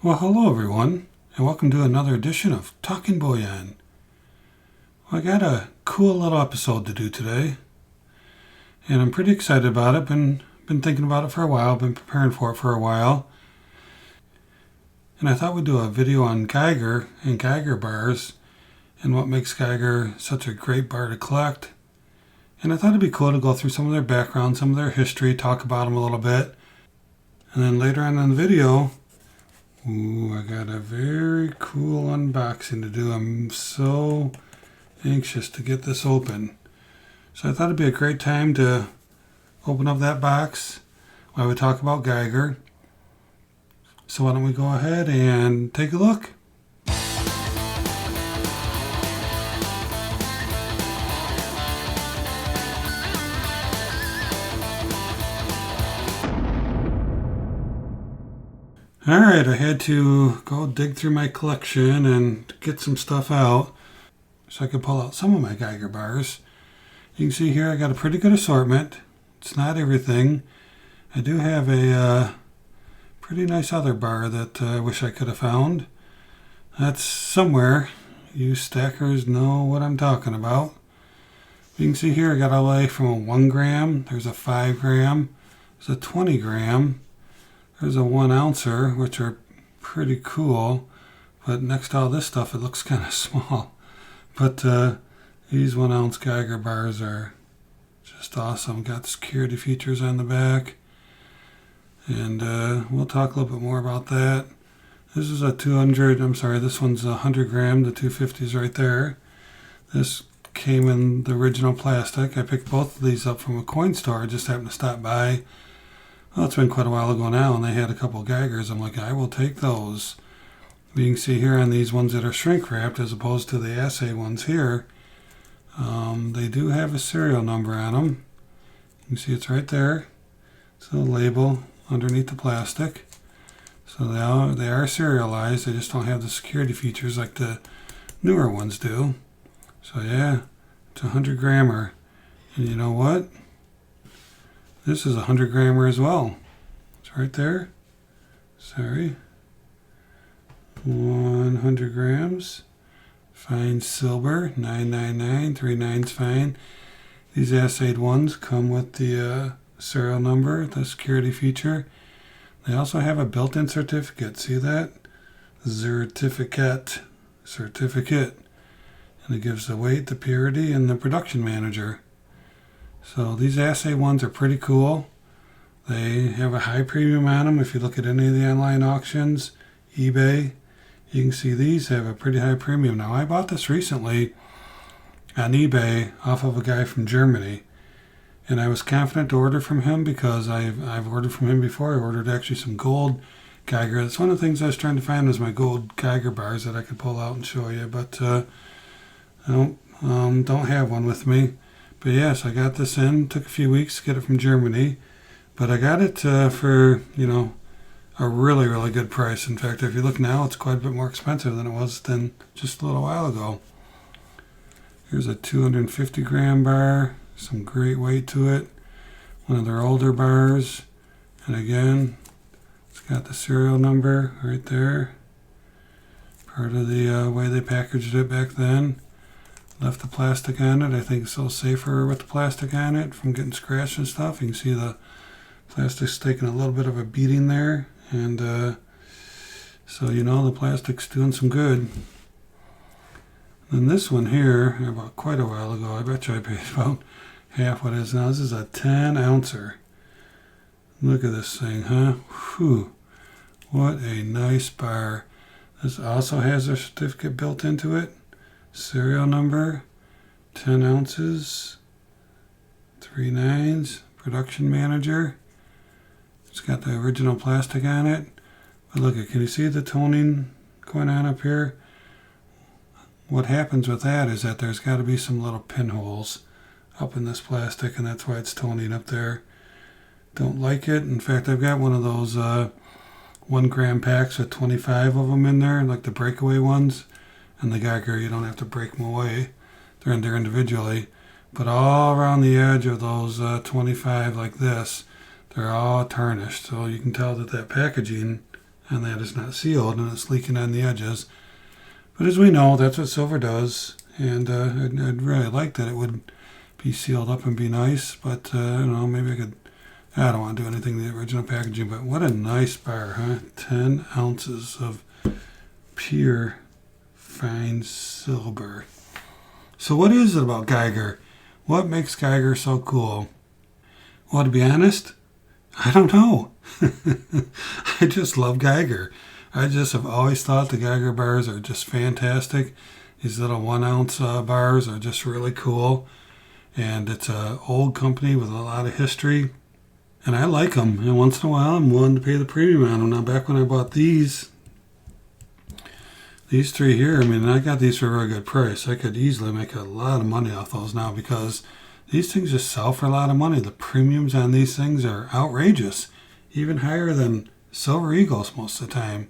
Well, hello everyone, and welcome to another edition of Talking Bullion. Well, I got a cool little episode to do today, and I'm pretty excited about it. Been thinking about it for a while, been preparing for it for a while, and I thought we'd do a video on Geiger and Geiger Bars, and what makes Geiger such a great bar to collect. And I thought it'd be cool to go through some of their background, some of their history, talk about them a little bit, and then later on in the video, I got a very cool unboxing to do. I'm so anxious to get this open. So I thought it'd be a great time to open up that box while we talk about Geiger. So why don't we go ahead and take a look? Alright, I had to go dig through my collection and get some stuff out so I could pull out some of my Geiger bars. You can see here I got a pretty good assortment. It's not everything. I do have a pretty nice other bar that I wish I could have found. That's somewhere. You stackers know what I'm talking about. You can see here I got all the way from a 1 gram, there's a 5 gram, there's a 20 gram. There's a 1 ouncer, which are pretty cool, but next to all this stuff, it looks kind of small. But these 1 ounce Geiger bars are just awesome. Got security features on the back, and we'll talk a little bit more about that. This is a 200, this one's a 100 gram, the 250 is right there. This came in the original plastic. I picked both of these up from a coin store. I just happened to stop by. Well, it's been quite a while ago now, and they had a couple Geigers. I'm like, I will take those. You can see here on these ones that are shrink wrapped as opposed to the Assayed ones here, they do have a serial number on them. You can see it's right there. It's a label underneath the plastic. So they are serialized. They just don't have the security features like the newer ones do. So yeah, it's a 100 grammer. And you know what? This is a 100 grammer as well. It's right there. Sorry. 100 grams. Fine silver. 999. 39's fine. These Assayed ones come with the serial number, the security feature. They also have a built-in certificate. See that? Certificate. And it gives the weight, the purity, and the production manager. So these Assayed ones are pretty cool. They have a high premium on them. If you look at any of the online auctions, eBay, you can see these have a pretty high premium. Now I bought this recently on eBay off of a guy from Germany, and I was confident to order from him because I've ordered from him before. I ordered actually some gold Geiger. That's one of the things I was trying to find was my gold Geiger bars that I could pull out and show you, but I don't have one with me. But yes, I got this in. Took a few weeks to get it from Germany. But I got it for, a really, really good price. In fact, if you look now, it's quite a bit more expensive than it was just a little while ago. Here's a 250 gram bar. Some great weight to it. One of their older bars. And again, it's got the serial number right there. Part of the way they packaged it back then. Left the plastic on it. I think it's a little safer with the plastic on it from getting scratched and stuff. You can see the plastic's taking a little bit of a beating there. And so the plastic's doing some good. And this one here, I bought quite a while ago. I bet you I paid about half what it is now. This is a 10 ouncer. Look at this thing, huh? Whew. What a nice bar. This also has a certificate built into it. Serial number, 10 ounces, 3 nines, production manager. It's got the original plastic on it. But look, can you see the toning going on up here? What happens with that is that there's got to be some little pinholes up in this plastic, and that's why it's toning up there. Don't like it. In fact, I've got one of those 1 gram packs with 25 of them in there, like the breakaway ones. And the Geiger, you don't have to break them away. They're in there individually. But all around the edge of those 25 like this, they're all tarnished. So you can tell that packaging and that is not sealed and it's leaking on the edges. But as we know, that's what silver does, and I'd really like that it would be sealed up and be nice, but I don't know, maybe I don't want to do anything to the original packaging, but what a nice bar, huh? 10 ounces of pure fine silver. So what is it about Geiger? What makes Geiger so cool? Well, to be honest, I don't know. I just love Geiger. I just have always thought the Geiger bars are just fantastic. These little 1 ounce bars are just really cool. And it's an old company with a lot of history. And I like them. And once in a while, I'm willing to pay the premium on them. Now, back when I bought these three here, I mean, I got these for a very good price. I could easily make a lot of money off those now because these things just sell for a lot of money. The premiums on these things are outrageous, even higher than Silver Eagles most of the time.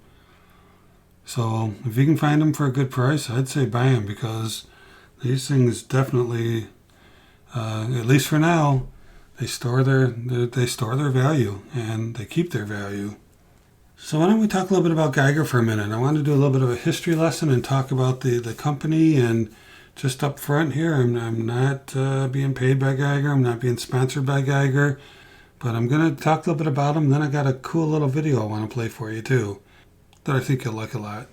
So if you can find them for a good price, I'd say buy them because these things definitely, at least for now, they store their value and they keep their value. So why don't we talk a little bit about Geiger for a minute? I want to do a little bit of a history lesson and talk about the company. And just up front here, I'm not being paid by Geiger. I'm not being sponsored by Geiger. But I'm going to talk a little bit about them. Then I got a cool little video I want to play for you too that I think you'll like a lot.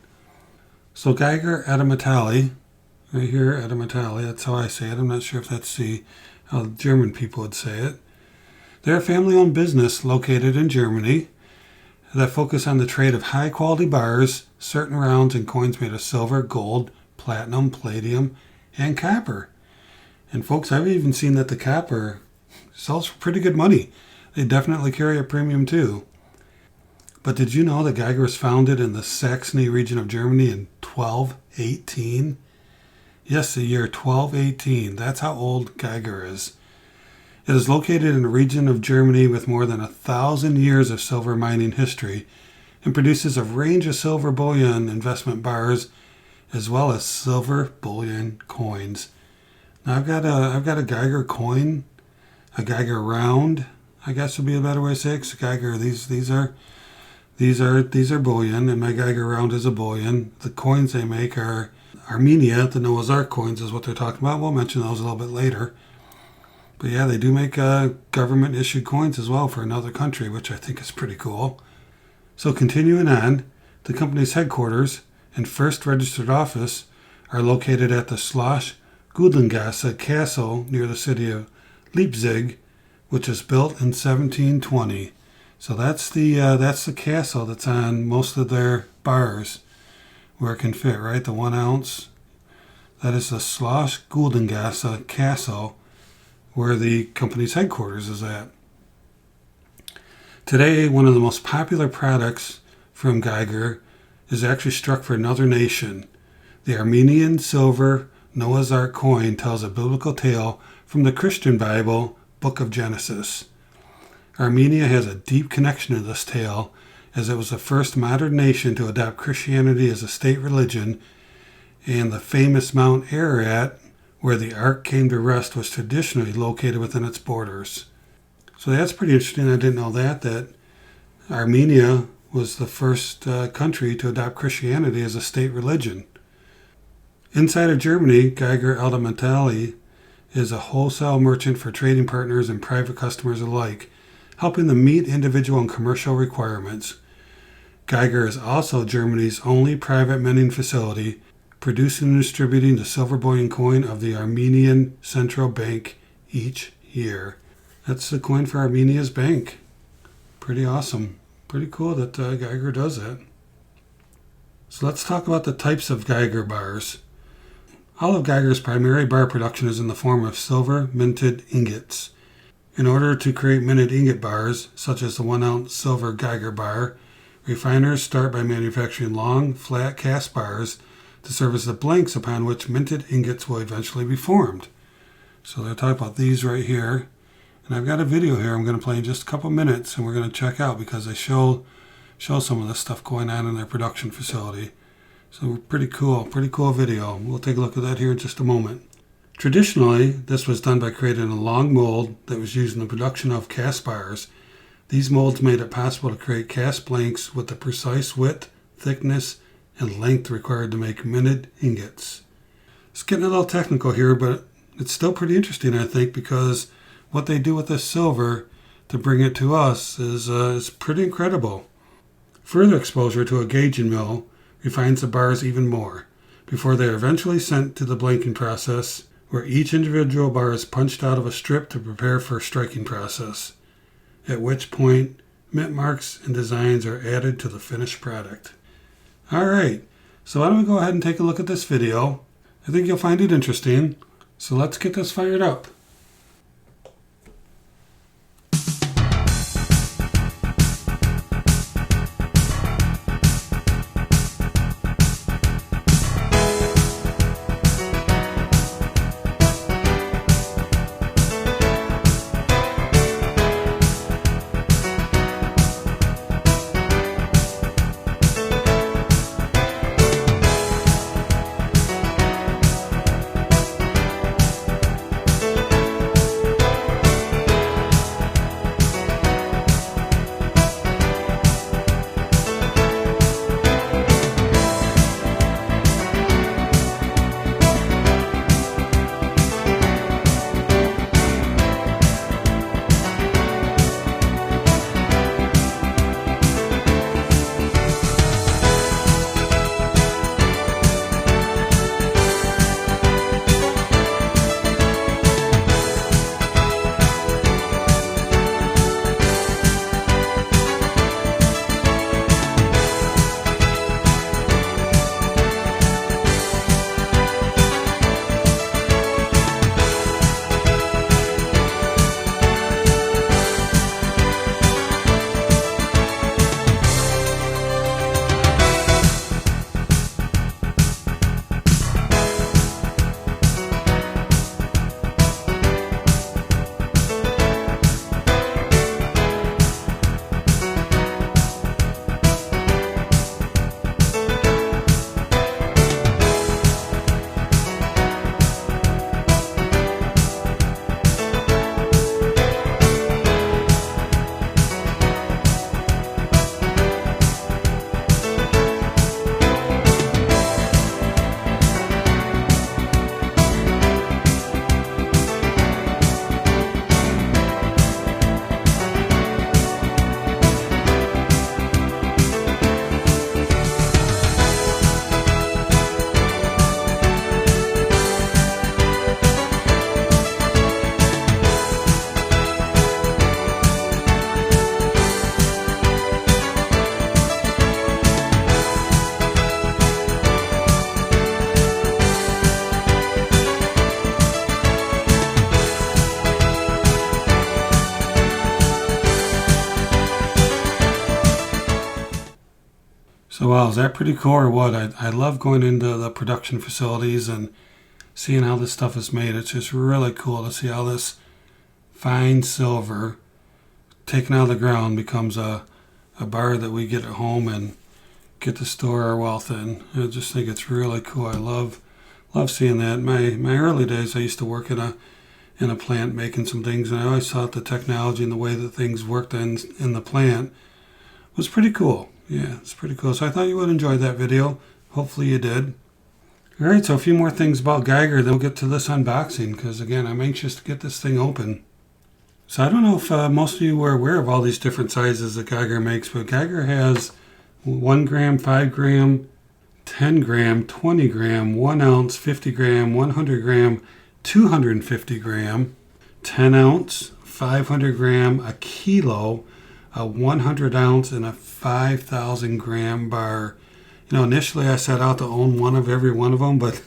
So Geiger Adametali, right here, Adametali, that's how I say it. I'm not sure if that's how German people would say it. They're a family-owned business located in Germany that focus on the trade of high-quality bars, certain rounds, and coins made of silver, gold, platinum, palladium, and copper. And folks, I've even seen that the copper sells for pretty good money. They definitely carry a premium too. But did you know that Geiger was founded in the Saxony region of Germany in 1218? Yes, the year 1218. That's how old Geiger is. It is located in a region of Germany with more than 1,000 years of silver mining history and produces a range of silver bullion investment bars as well as silver bullion coins. Now I've got a Geiger coin, a Geiger round, I guess would be a better way to say it. 'Cause Geiger, these are bullion, and my Geiger round is a bullion. The coins they make are Armenia, the Noah's Ark coins is what they're talking about. We'll mention those a little bit later. But yeah, they do make government-issued coins as well for another country, which I think is pretty cool. So continuing on, the company's headquarters and first registered office are located at the Schloss Gudlengasse Castle near the city of Leipzig, which was built in 1720. So that's the castle that's on most of their bars where it can fit, right? The 1 ounce. That is the Schloss Gudlengasse Castle, where the company's headquarters is at. Today, one of the most popular products from Geiger is actually struck for another nation. The Armenian silver Noah's Ark coin tells a biblical tale from the Christian Bible, Book of Genesis. Armenia has a deep connection to this tale, as it was the first modern nation to adopt Christianity as a state religion, and the famous Mount Ararat, where the Ark came to rest, was traditionally located within its borders. So that's pretty interesting. I didn't know that Armenia was the first country to adopt Christianity as a state religion. Inside of Germany, Geiger Adametali is a wholesale merchant for trading partners and private customers alike, helping them meet individual and commercial requirements. Geiger is also Germany's only private minting facility, producing and distributing the silver bullion coin of the Armenian Central Bank each year. That's the coin for Armenia's bank. Pretty awesome. Pretty cool that Geiger does that. So let's talk about the types of Geiger bars. All of Geiger's primary bar production is in the form of silver minted ingots. In order to create minted ingot bars, such as the 1 ounce silver Geiger bar, refiners start by manufacturing long, flat cast bars to serve as the blanks upon which minted ingots will eventually be formed. So they're talking about these right here. And I've got a video here I'm going to play in just a couple minutes, and we're going to check out because they show some of the stuff going on in their production facility. So pretty cool video. We'll take a look at that here in just a moment. Traditionally, this was done by creating a long mold that was used in the production of cast bars. These molds made it possible to create cast blanks with the precise width, thickness, and length required to make minted ingots. It's getting a little technical here, but it's still pretty interesting, I think, because what they do with this silver to bring it to us is pretty incredible. Further exposure to a gauging mill refines the bars even more, before they are eventually sent to the blanking process, where each individual bar is punched out of a strip to prepare for a striking process, at which point mint marks and designs are added to the finished product. Alright, so why don't we go ahead and take a look at this video. I think you'll find it interesting, so let's get this fired up. So wow, is that pretty cool or what? I love going into the production facilities and seeing how this stuff is made. It's just really cool to see how this fine silver taken out of the ground becomes a bar that we get at home and get to store our wealth in. I just think it's really cool. I love seeing that. In my early days, I used to work in a plant making some things, and I always thought the technology and the way that things worked in the plant was pretty cool. Yeah, it's pretty cool. So I thought you would enjoy that video. Hopefully you did. All right, so a few more things about Geiger, then we'll get to this unboxing, because again, I'm anxious to get this thing open. So I don't know if most of you were aware of all these different sizes that Geiger makes, but Geiger has 1 gram, 5 gram, 10 gram, 20 gram, 1 ounce, 50 gram, 100 gram, 250 gram, 10 ounce, 500 gram, a kilo, a 100 ounce, and a 5,000 gram bar. You know, initially I set out to own one of every one of them, but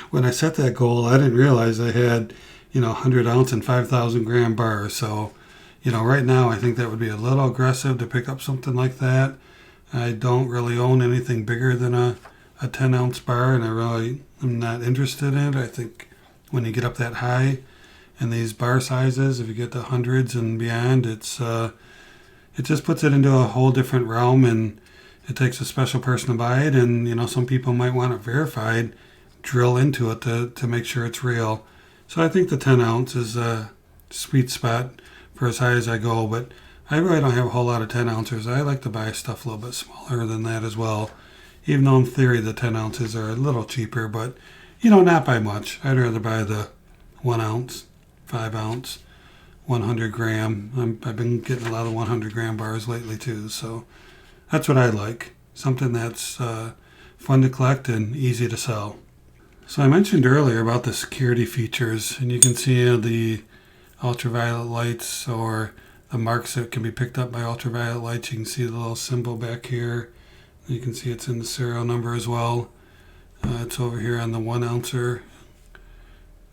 when I set that goal, I didn't realize I had, 100 ounce and 5,000 gram bars. So, right now I think that would be a little aggressive to pick up something like that. I don't really own anything bigger than a 10 ounce bar, and I really am not interested in it. I think when you get up that high in these bar sizes, if you get to hundreds and beyond, it just puts it into a whole different realm, and it takes a special person to buy it. And, some people might want it verified, drill into it to make sure it's real. So I think the 10 ounce is a sweet spot for as high as I go. But I really don't have a whole lot of 10 ounces. I like to buy stuff a little bit smaller than that as well. Even though in theory the 10 ounces are a little cheaper, but not by much. I'd rather buy the 1 ounce, 5 ounce, 100 gram. I've been getting a lot of 100 gram bars lately too, so that's what I like. Something that's fun to collect and easy to sell. So I mentioned earlier about the security features, and you can see the ultraviolet lights or the marks that can be picked up by ultraviolet lights. You can see the little symbol back here. You can see it's in the serial number as well. It's over here on the 1 ouncer.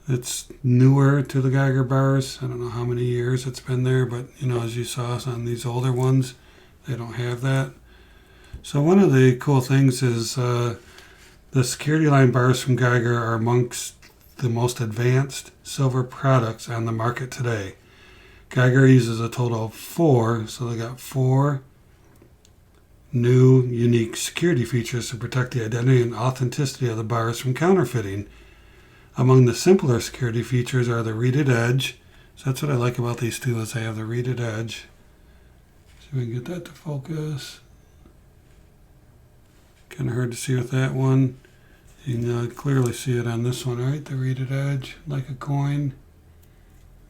It's newer to the Geiger bars. I don't know how many years it's been there, but as you saw on these older ones, they don't have that. So one of the cool things is the security line bars from Geiger are amongst the most advanced silver products on the market today. Geiger uses a total of 4, so they got 4 new unique security features to protect the identity and authenticity of the bars from counterfeiting. Among the simpler security features are the reeded edge. So that's what I like about these two, is they have the reeded edge. See if we can get that to focus. Kind of hard to see with that one. You can clearly see it on this one, right? The reeded edge, like a coin.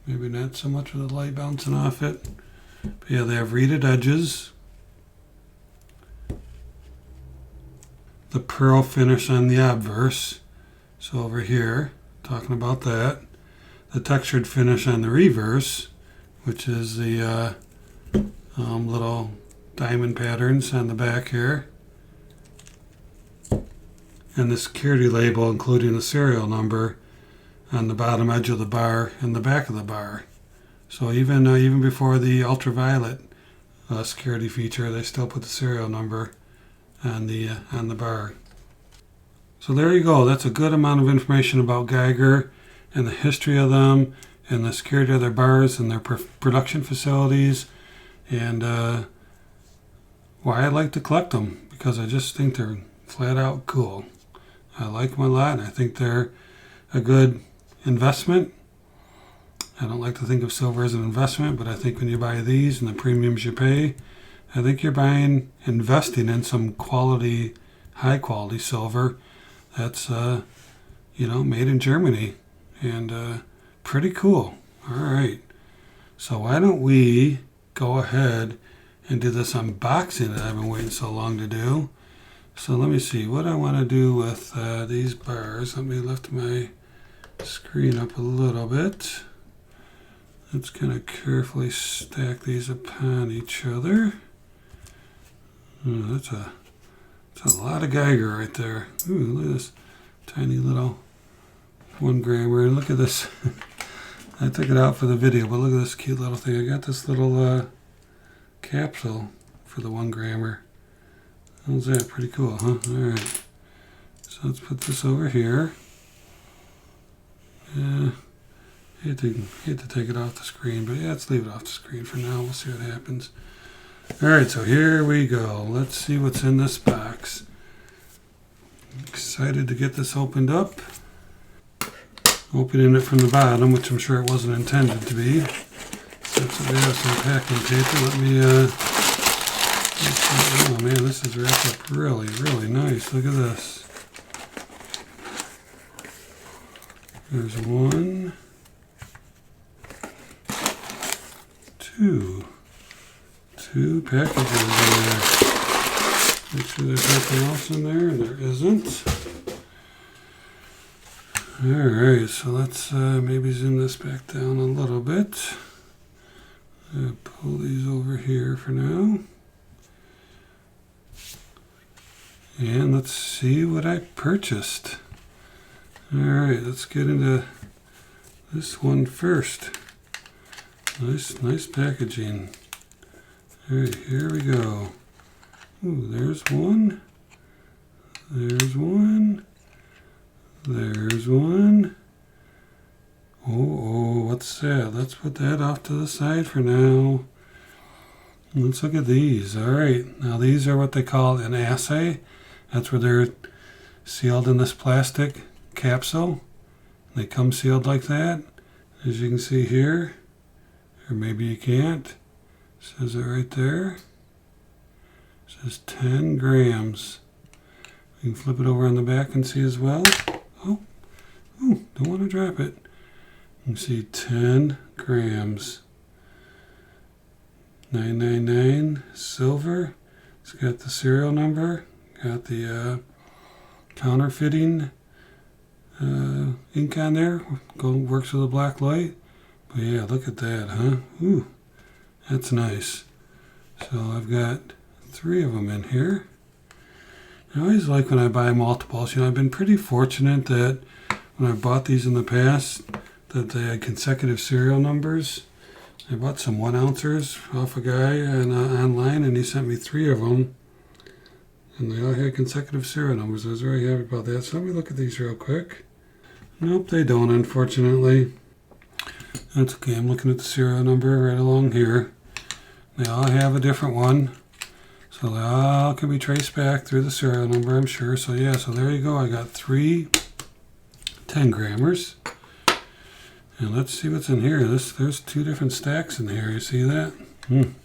Maybe not so much with the light bouncing off it. But yeah, they have reeded edges. The pearl finish on the obverse. So over here, talking about that. The textured finish on the reverse, which is the little diamond patterns on the back here. And the security label, including the serial number on the bottom edge of the bar and the back of the bar. So even before the ultraviolet security feature, they still put the serial number on the bar. So there you go. That's a good amount of information about Geiger and the history of them and the security of their bars and their production facilities, and why I like to collect them, because I just think they're flat out cool. I like them a lot, and I think they're a good investment. I don't like to think of silver as an investment, but I think when you buy these and the premiums you pay, I think you're investing in some quality, high quality silver that's made in Germany, and pretty cool. All right, so why don't we go ahead and do this unboxing that I've been waiting so long to do. So let me see what I want to do with these bars. Let me lift my screen up a little bit. Let's kind of carefully stack these upon each other. That's a lot of Geiger right there. Ooh, look at this tiny little 1 grammer. And look at this. I took it out for the video, but look at this cute little thing. I got this little capsule for the 1 grammer. How's that? Pretty cool, huh? Alright. So let's put this over here. Yeah. Hate to take it off the screen, but yeah, let's leave it off the screen for now. We'll see what happens. Alright, so here we go. Let's see what's in this box. I'm excited to get this opened up. Opening it from the bottom, which I'm sure it wasn't intended to be. Since we have some packing paper, let me, oh man, this is wrapped up really, really nice. Look at this. There's 1, 2 packages in there. Make sure there's nothing else in there, and there isn't. Alright, so let's maybe zoom this back down a little bit. Pull these over here for now. And let's see what I purchased. Alright, let's get into this one first. Nice packaging. Alright, here we go. Ooh, there's one. There's one. There's one. Oh, what's that? Let's put that off to the side for now. Let's look at these. Alright, now these are what they call an assay. That's where they're sealed in this plastic capsule. They come sealed like that, as you can see here. Or maybe you can't. Says it right there. It says 10 grams. You can flip it over on the back and see as well. Oh, don't want to drop it. You can see 10 grams. 999 silver. It's got the serial number. Got the counterfeiting ink on there. Works with a black light. But yeah, look at that, huh? Ooh, that's nice. So I've got 3 of them in here. I always like when I buy multiples. You know, I've been pretty fortunate that when I bought these in the past, that they had consecutive serial numbers. I bought some 1 ounces off a guy online, and he sent me 3 of them. And they all had consecutive serial numbers. I was very happy about that. So let me look at these real quick. Nope, they don't, unfortunately. That's okay. I'm looking at the serial number right along here. They all have a different one. So they all can be traced back through the serial number, I'm sure. So yeah, so there you go. I got 3 10 grammers. And let's see what's in here. There's 2 different stacks in here. You see that? Man,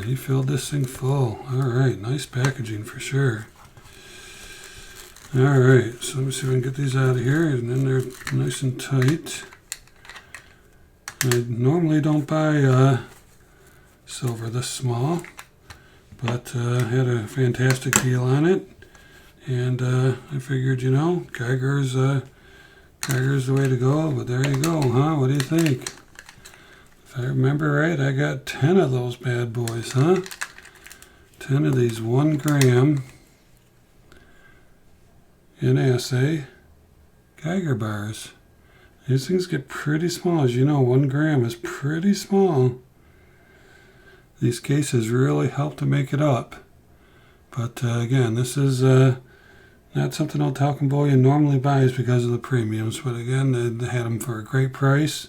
he filled this thing full. All right, nice packaging for sure. All right, so let me see if I can get these out of here. And then they're nice and tight. I normally don't buy silver this small, but I had a fantastic deal on it. And I figured, you know, Geiger's the way to go. But there you go, huh? What do you think? If I remember right, I got 10 of those bad boys, huh? 10 of these 1 gram in assay Geiger bars. These things get pretty small. As you know, 1 gram is pretty small. These cases really help to make it up. But again, this is not something Old Talcum Bullion normally buys because of the premiums. But again, they had them for a great price.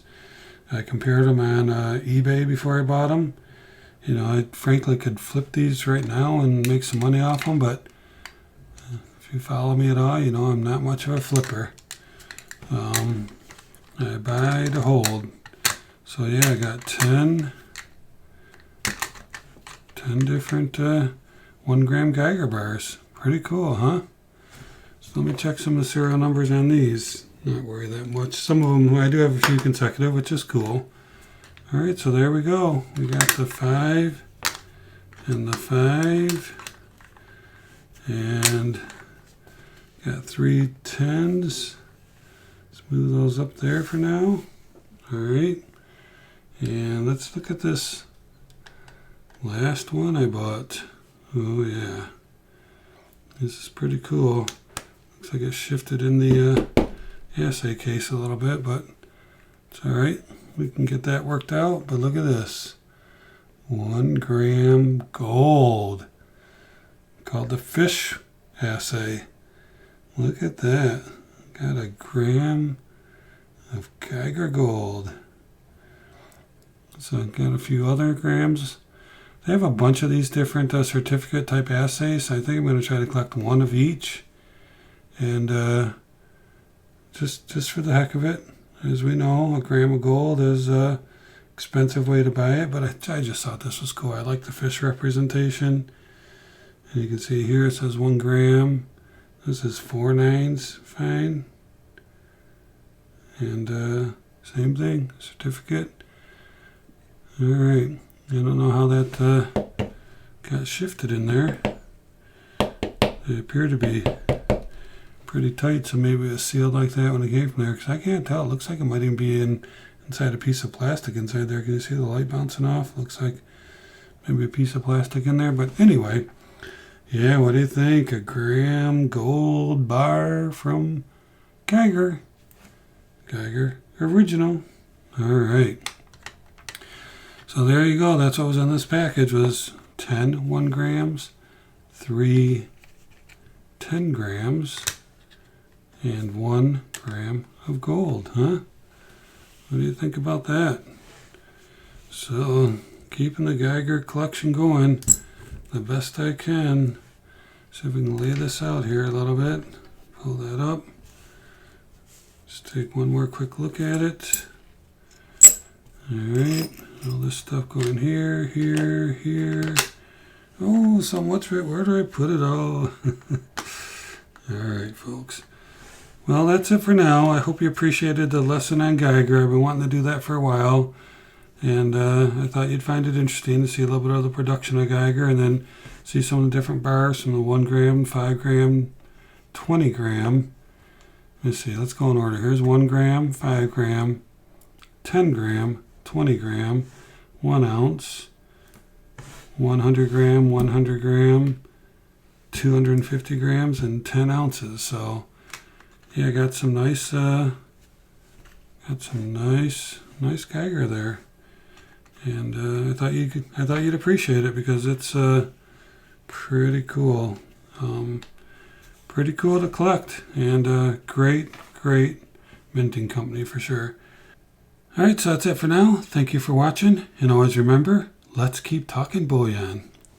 I compared them on eBay before I bought them. You know, I frankly could flip these right now and make some money off them, but if you follow me at all, you know I'm not much of a flipper. I buy to hold. So yeah, I got 10 different 1 gram Geiger bars. Pretty cool, huh? So let me check some of the serial numbers on these. Not worry that much. Some of them, I do have a few consecutive, which is cool. All right, so there we go. We got the 5 and the 5. And got 3 10s. Move those up there for now. All right. And let's look at this last one I bought. Oh yeah. This is pretty cool. Looks like it shifted in the assay case a little bit, but it's all right. We can get that worked out. But look at this. 1 gram gold. Called the fish assay. Look at that. Got 1 gram of Geiger gold. So I've got a few other grams. They have a bunch of these different certificate type assays. I think I'm going to try to collect 1 of each. And just for the heck of it, as we know, 1 gram of gold is an expensive way to buy it. But I just thought this was cool. I like the fish representation. And you can see here it says 1 gram. This is 4 9s, fine. And same thing, certificate. All right, I don't know how that got shifted in there. They appear to be pretty tight, so maybe it was sealed like that when it came from there, because I can't tell. It looks like it might even be inside a piece of plastic inside there. Can you see the light bouncing off? Looks like maybe a piece of plastic in there, but anyway. Yeah, what do you think? 1 gram gold bar from Geiger. Geiger original. All right. So there you go. That's what was in this package was 10 1 grams, 3 10 grams, and 1 gram of gold, huh? What do you think about that? So keeping the Geiger collection going the best I can. See if we can lay this out here a little bit. Pull that up. Just take one more quick look at it. All right, All this stuff going here, here, here. Oh, so much of it. Where do I put it all? All right, folks. Well, that's it for now. I hope you appreciated the lesson on Geiger. I've been wanting to do that for a while. And I thought you'd find it interesting to see a little bit of the production of Geiger and then see some of the different bars from the 1 gram, 5 gram, 20 gram. Let's see, let's go in order. Here's 1 gram, 5 gram, 10 gram, 20 gram, 1 ounce, 100 gram, 100 gram, 250 grams, and 10 ounces. So, yeah, I got some nice, nice Geiger there. And I thought you'd appreciate it because it's pretty cool. Pretty cool to collect, and great minting company for sure. All right, so that's it for now. Thank you for watching, and always remember, let's keep talking bullion.